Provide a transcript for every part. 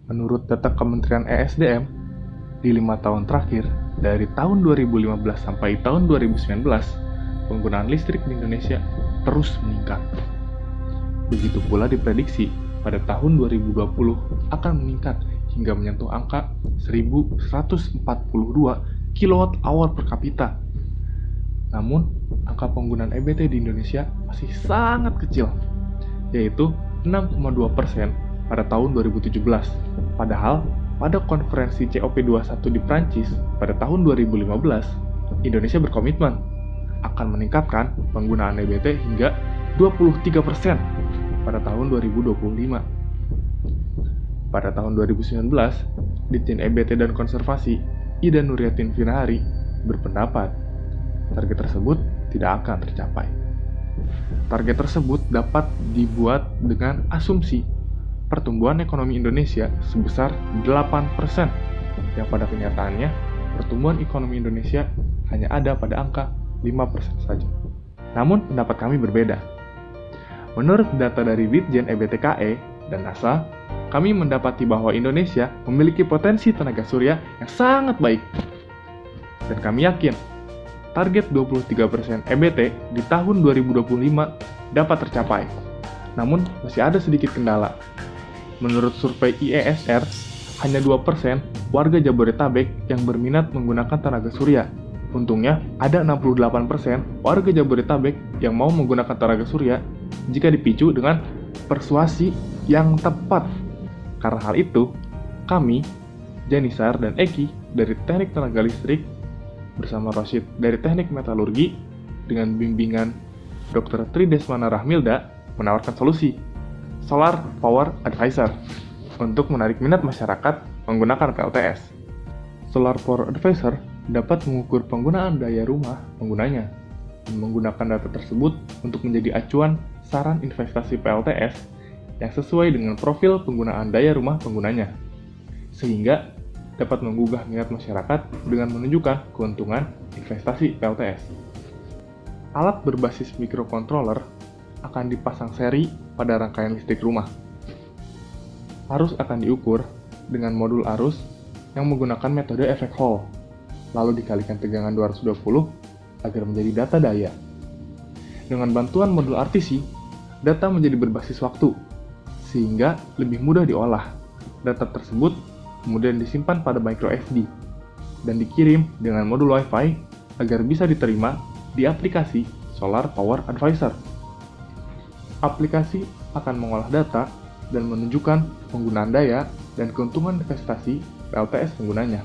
Menurut data Kementerian ESDM, di 5 tahun terakhir, dari tahun 2015 sampai tahun 2019, penggunaan listrik di Indonesia terus meningkat. Begitu pula diprediksi pada tahun 2020 akan meningkat hingga menyentuh angka 1.142 kWh per kapita. Namun, angka penggunaan EBT di Indonesia masih sangat kecil, yaitu 6,2% pada tahun 2017. Padahal, pada konferensi COP21 di Prancis pada tahun 2015, Indonesia berkomitmen akan meningkatkan penggunaan EBT hingga 23% pada tahun 2025. Pada tahun 2019, Ditjen EBT dan Konservasi, Ida Nuriatin Finahari, berpendapat target tersebut tidak akan tercapai. Target tersebut dapat dibuat dengan asumsi pertumbuhan ekonomi Indonesia sebesar 8%, yang pada kenyataannya pertumbuhan ekonomi Indonesia hanya ada pada angka 5% saja. Namun pendapat kami berbeda. Menurut data dari Ditjen EBTKE dan NASA, kami mendapati bahwa Indonesia memiliki potensi tenaga surya yang sangat baik. Dan kami yakin, target 23% EBT di tahun 2025 dapat tercapai. Namun, masih ada sedikit kendala. Menurut survei IESR, hanya 2% warga Jabodetabek yang berminat menggunakan tenaga surya. Untungnya, ada 68% warga Jabodetabek yang mau menggunakan tenaga surya jika dipicu dengan persuasi yang tepat. Karena hal itu, kami, Janisar dan Eki dari Teknik Tenaga Listrik bersama Rashid dari Teknik Metalurgi dengan bimbingan Dr. Tridesmana Rahmilda menawarkan solusi Solar Power Advisor untuk menarik minat masyarakat menggunakan PLTS. Solar Power Advisor dapat mengukur penggunaan daya rumah penggunanya dan menggunakan data tersebut untuk menjadi acuan saran investasi PLTS yang sesuai dengan profil penggunaan daya rumah penggunanya, sehingga dapat menggugah minat masyarakat dengan menunjukkan keuntungan investasi PLTS. Alat berbasis microcontroller akan dipasang seri pada rangkaian listrik rumah. Arus akan diukur dengan modul arus yang menggunakan metode efek Hall, lalu dikalikan tegangan 220 agar menjadi data daya. Dengan bantuan modul RTC, data menjadi berbasis waktu, sehingga lebih mudah diolah. Data tersebut kemudian disimpan pada microSD dan dikirim dengan modul Wi-Fi agar bisa diterima di aplikasi Solar Power Advisor. Aplikasi akan mengolah data dan menunjukkan penggunaan daya dan keuntungan investasi PLTS penggunanya.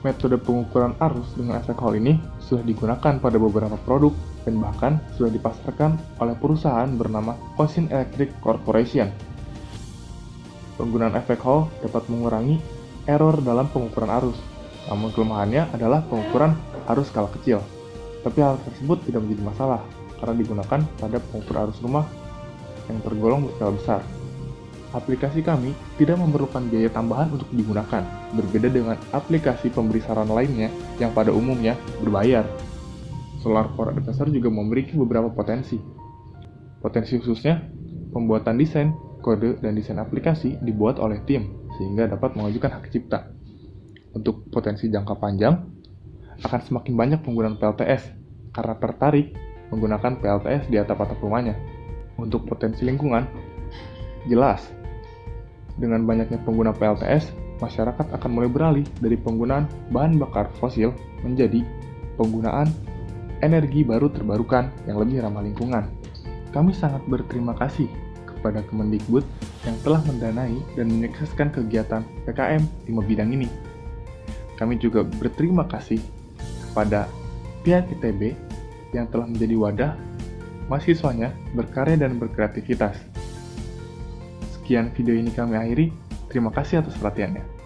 Metode pengukuran arus dengan efek Hall ini sudah digunakan pada beberapa produk dan bahkan sudah dipasarkan oleh perusahaan bernama Ocean Electric Corporation. Penggunaan efek Hall dapat mengurangi error dalam pengukuran arus, namun kelemahannya adalah pengukuran arus skala kecil. Tapi hal tersebut tidak menjadi masalah karena digunakan pada pengukur arus rumah yang tergolong berskala besar. Aplikasi kami tidak memerlukan biaya tambahan untuk digunakan, berbeda dengan aplikasi pemberi saran lainnya yang pada umumnya berbayar. Solar Power Advisor juga memiliki beberapa potensi. Potensi khususnya, pembuatan desain, kode, dan desain aplikasi dibuat oleh tim, sehingga dapat mengajukan hak cipta. Untuk potensi jangka panjang, akan semakin banyak penggunaan PLTS, karena tertarik menggunakan PLTS di atap-atap rumahnya. Untuk potensi lingkungan, jelas, dengan banyaknya pengguna PLTS, masyarakat akan mulai beralih dari penggunaan bahan bakar fosil menjadi penggunaan energi baru terbarukan yang lebih ramah lingkungan. Kami sangat berterima kasih kepada Kemendikbud yang telah mendanai dan menyukseskan kegiatan PKM 5 bidang ini. Kami juga berterima kasih kepada pihak ITB yang telah menjadi wadah mahasiswanya berkarya dan berkreativitas. Sekian video ini kami akhiri. Terima kasih atas perhatiannya.